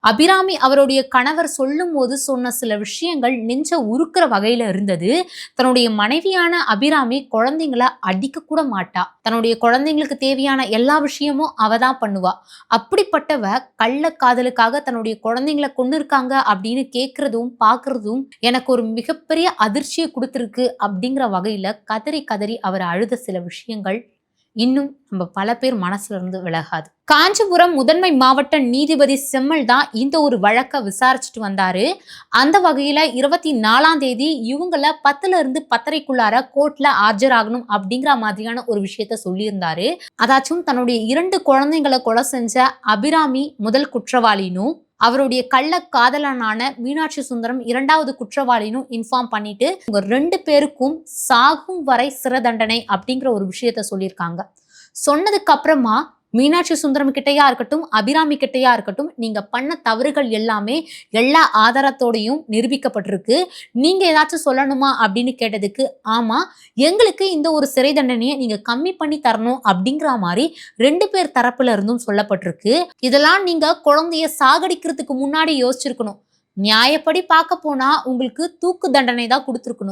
அபிராமி அவருடைய கணவர் சொல்லும்போது சொன்ன சில விஷயங்கள் நெஞ்ச உருக்குற வகையில இருந்தது. தன்னுடைய மனைவியான அபிராமி குழந்தைங்கள அடிக்க கூட மாட்டா. தன்னுடைய குழந்தைங்களுக்கு தேவையான எல்லா விஷயமும் அவ தான் பண்ணுவா. அப்படிப்பட்டவ கள்ளக்காதலுக்காக தன்னுடைய குழந்தைங்கள கொன்னுருக்காங்க அப்படின்னு கேட்கிறதும், பார்க்கிறதும் எனக்கு ஒரு மிகப்பெரிய அதிர்ச்சிய குடுத்திருக்கு அப்படிங்கிற வகையில கதறி கதறி அவர் அழுத சில விஷயங்கள் இன்னும் நம்ம பல பேர் மனசுல இருந்து விலகாது. காஞ்சிபுரம் முதன்மை மாவட்ட நீதிபதி செம்மல் தான் இந்த ஒரு வழக்க விசாரிச்சுட்டு வந்தாரு. அந்த வகையில 24ஆம் தேதி இவங்கள 10ல இருந்து 10:30க்குள்ளார கோர்ட்ல ஆஜராகணும் அப்படிங்கிற மாதிரியான ஒரு விஷயத்த சொல்லியிருந்தாரு. அதாச்சும் தன்னுடைய 2 குழந்தைங்கள கொலை செஞ்ச அபிராமி முதல் குற்றவாளினும், அவருடைய கள்ள காதலனான மீனாட்சி சுந்தரம் 2வது குற்றவாளினும் இன்ஃபார்ம் பண்ணிட்டு உங்க 2 பேருக்கும் சாகும் வரை சிறை தண்டனை அப்படிங்கிற ஒரு விஷயத்த சொல்லியிருக்காங்க. சொன்னதுக்கு அப்புறமா மீனாட்சி சுந்தரம் கிட்டையா இருக்கட்டும், அபிராமி கிட்டையா இருக்கட்டும், நீங்க பண்ண தவறுகள் எல்லாமே எல்லா ஆதாரத்தோடையும் நிரூபிக்கப்பட்டிருக்கு. நீங்க ஏதாச்சும் சொல்லணுமா அப்படின்னு கேட்டதுக்கு, ஆமா, எங்களுக்கு இந்த ஒரு சிறை தண்டனையை நீங்க கம்மி பண்ணி தரணும் அப்படிங்கிற மாதிரி 2 பேர் தரப்புல இருந்தும் சொல்லப்பட்டிருக்கு. இதெல்லாம் நீங்க குழந்தைய சாகடிக்கிறதுக்கு முன்னாடி யோசிச்சிருக்கணும். நியாயப்படி பார்க்க போனா உங்களுக்கு தூக்கு தண்டனை தான் கொடுத்திருக்கணும்.